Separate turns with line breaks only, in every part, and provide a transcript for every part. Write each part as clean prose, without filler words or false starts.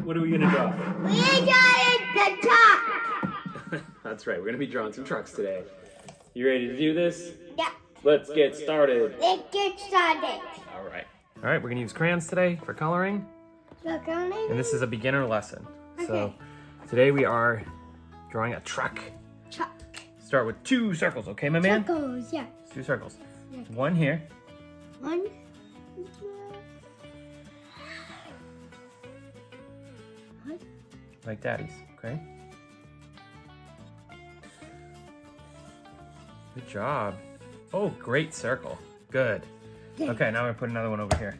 What are we gonna draw?
We're drawing the truck.
That's right, we're gonna be drawing some trucks today. You ready to do this?
Yeah.
Let's get started.
Let's get started.
All right, we're gonna use crayons today for coloring. And this is a beginner lesson. So today we are drawing a truck.
Truck.
Start with 2 circles, okay, my man?
Circles, yeah.
2 circles.
Yeah.
One here.
One.
Like daddy's, okay? Good job. Oh, great circle. Good. Okay, now I'm gonna put another one over here.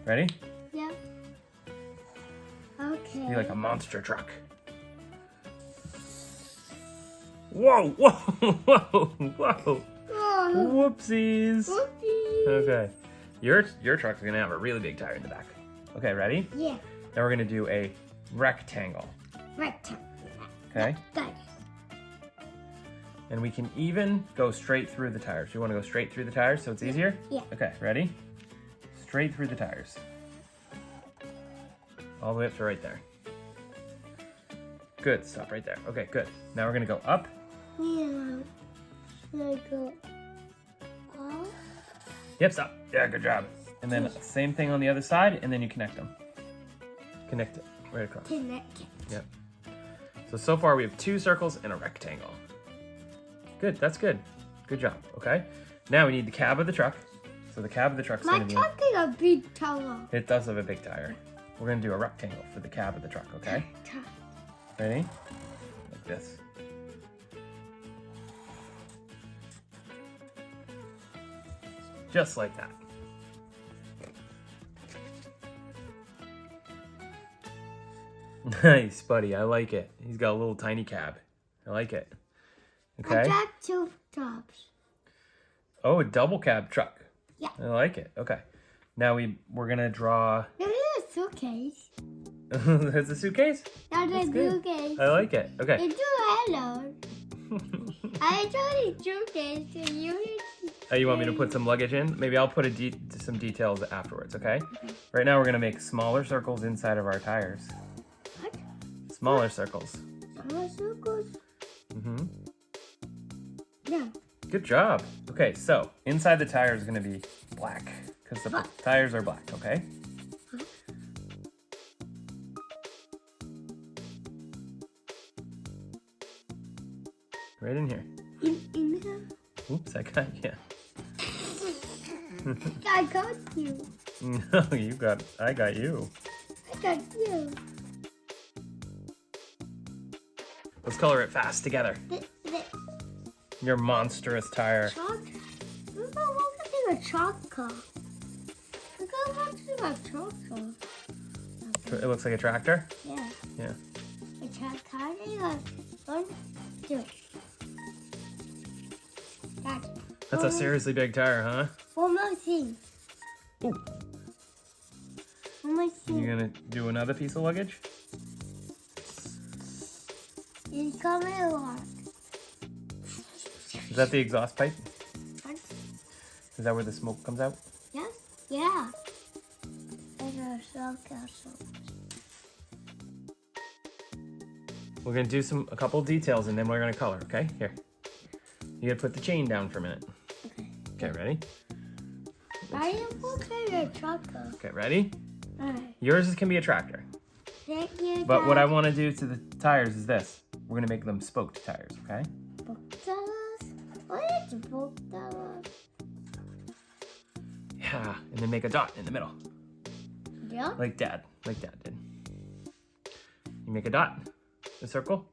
Ready?
Yeah. Okay.
Be like a monster truck. Whoa, whoa, whoa, whoa.
Oh.
Whoopsies.
Whoopsie.
Okay. Your truck's gonna have a really big tire in the back. Okay, ready?
Yeah.
Now we're gonna do a rectangle.
Rectangle.
Okay?
Good.
And we can even go straight through the tires. You wanna go straight through the tires so it's easier?
Yeah.
Okay, ready? Straight through the tires. All the way up to right there. Good, stop right there. Okay, good. Now we're gonna go up.
Yeah. Like go up.
Yep, stop. Yeah, good job. And then same thing on the other side, and then you connect them. Connect it right across.
Connect.
Yep. So far we have 2 circles and a rectangle. Good, that's good. Good job, okay? Now we need the cab of the truck. So the cab of the truck's
My
gonna be...
truck is a big tower.
It does have a big tire. We're gonna do a rectangle for the cab of the truck, okay? Ready? Like this. Just like that. Nice, buddy. I like it. He's got a little tiny cab. I like it.
I
Okay.
got 2 tops.
Oh, a double cab truck.
Yeah.
I like it. Okay. Now we're gonna draw.
There is a suitcase.
There's a suitcase?
That's a
That's good.
suitcase.
I like it. Okay.
It's a hello. I told you suitcase. So
You want me to put some luggage in? Maybe I'll put some details afterwards, okay? Right now we're gonna make smaller circles inside of our tires.
What?
Smaller circles.
Smaller circles?
Mm-hmm.
Yeah.
Good job. Okay, so inside the tire is gonna be black because the tires are black, okay? Right in here.
In here?
Oops, I got you.
I got you.
No, I got you.
I got you.
Let's color it fast together.
The
Your monstrous tire.
truck. Look at the truck car. Look at the truck car.
It looks like a tractor?
Yeah.
Yeah.
A truck car. 1, 2.
That's a seriously big tire, huh?
One more thing.
Ooh.
One more thing.
You gonna do another piece of luggage?
It's coming along.
Is that the exhaust pipe?
What?
Is that where the smoke comes out?
Yeah? Yeah. There's a cell castle.
We're gonna do a couple details and then we're gonna color, okay? Here. You gotta put the chain down for a minute.
Okay.
Okay, ready?
Why do you look at a trucker?
Okay, ready?
Alright.
Yours can be a tractor.
Thank you,
But what I
Dad.
want to do to the tires is this. We're gonna make them spoked tires, okay?
Spoke-tellers? What is spoke-tellers?
Yeah, and then make a dot in the middle.
Yeah?
Like Dad did. You make a dot, a circle.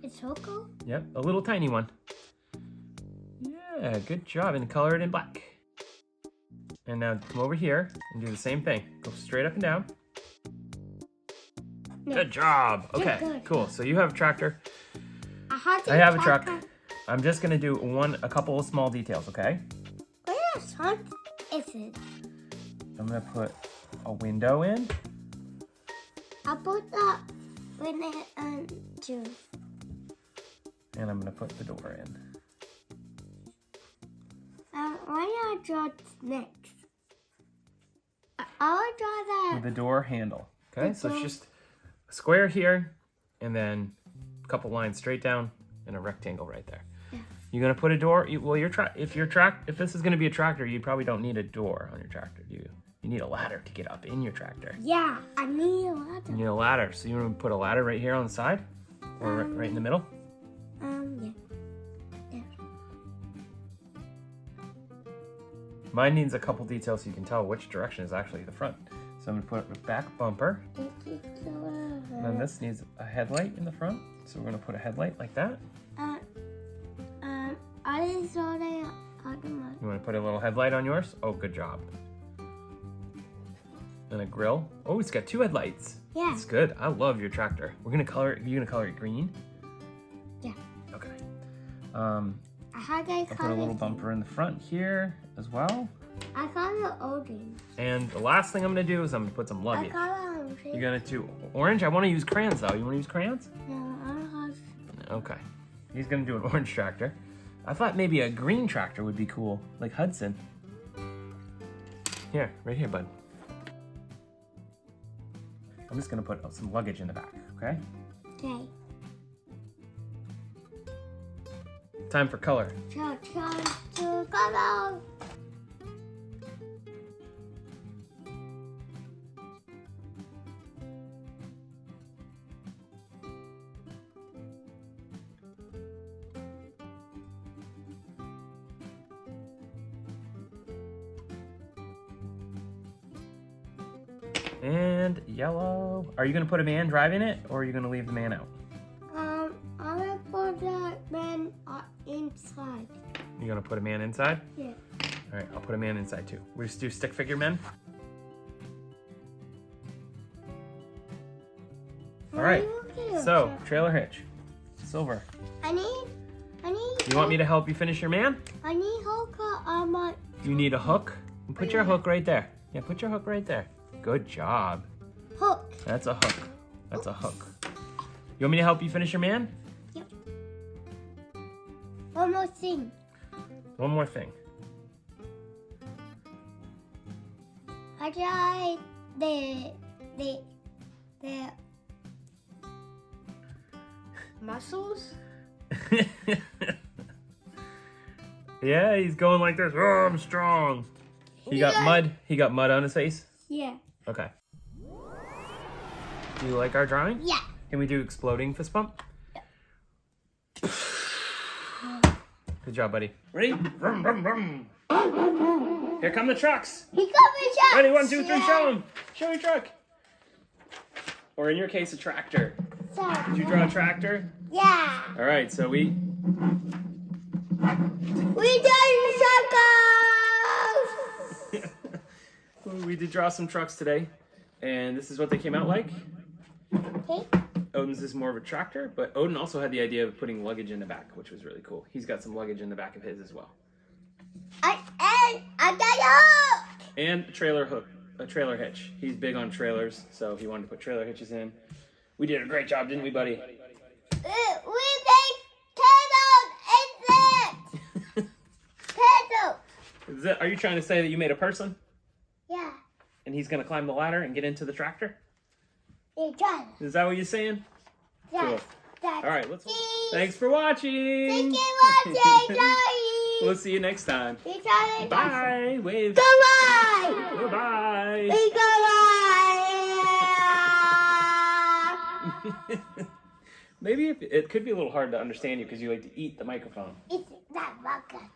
A circle?
Yep, a little tiny one. Yeah, good job, and color it in black. And now come over here and do the same thing. Go straight up and down.
No.
Good job. Okay,
Good.
cool. So you have a tractor.
I
I have a truck. I'm just gonna do a couple of small details, okay?
What truck is it?
I'm gonna put a window in.
I'll put the window on too.
And I'm gonna put the door in.
Why want to draw next? I want to draw that.
With the door handle. Okay,
The
so it's
door.
just a square here, and then a couple lines straight down, and a rectangle right there.
Yeah.
You're gonna put a door. Well, if this is gonna be a tractor, you probably don't need a door on your tractor, do you? You need a ladder to get up in your tractor.
Yeah, I need a ladder.
You need a ladder, so you want to put a ladder right here on the side, or right in the middle.
Yeah.
Mine needs a couple details so you can tell which direction is actually the front. So I'm gonna put a back bumper. And then this needs a headlight in the front. So we're gonna put a headlight like that.
I just saw that.
You wanna put a little headlight on yours? Oh, good job. And a grill. Oh, it's got two headlights.
Yeah.
It's good. I love your tractor. You're gonna color it green?
Yeah.
Okay.
I
I'll put a little bumper in the front here as well.
I call it Odin.
And the last thing I'm gonna do is I'm gonna put some
I
luggage.
call it Odin.
You're gonna do orange? I wanna use crayons though. You wanna use crayons?
No, I don't have.
Okay. He's gonna do an orange tractor. I thought maybe a green tractor would be cool, like Hudson. Here, right here, bud. I'm just gonna put some luggage in the back, okay?
Okay.
Time for color.
Try to color.
And yellow. Are you gonna put a man driving it, or are you gonna leave the man out?
I'm gonna put that man inside.
You gonna put a man inside?
Yeah.
All right, I'll put a man inside too. We just do stick figure men. All right. So trailer hitch, silver.
I need.
You want me to help you finish your man?
I need hook on my.
You need a hook. Put your hook right there. Yeah, put your hook right there. Good job.
Hook.
That's a hook. That's a hook. You want me to help you finish your man?
Yep. One more thing.
One more thing.
I tried the muscles.
Yeah, he's going like this. Oh, I'm strong. He got mud. He got mud on his face.
Yeah.
Okay. Do you like our drawing?
Yeah.
Can we do exploding fist bump? Good job, buddy. Ready? Vroom, vroom, vroom. Here come the trucks.
He got me shot.
Ready? 1, 2, 3. Show him. Show your truck. Or in your case, a tractor. Did you draw a tractor?
Yeah.
All right. So we
done circles.
we did draw some trucks today, and this is what they came out like.
Okay.
Odin's is more of a tractor, but Odin also had the idea of putting luggage in the back, which was really cool. He's got some luggage in the back of his as well.
I got a hook.
And a trailer hitch. He's big on trailers, so he wanted to put trailer hitches in. We did a great job, didn't we, buddy?
We made turtles. It's it. Turtles.
Are you trying to say that you made a person,
Yeah.
and he's going to climb the ladder and get into the tractor?
It's done.
Is that what you're saying? Cool. All right, let's.
Cheese.
Thanks for watching.
Thank you for watching. Bye.
We'll see you next time.
Bye.
Bye. Wave.
Goodbye.
Goodbye.
Goodbye.
Maybe it could be a little hard to understand you because you like to eat the microphone.
It's that bucket.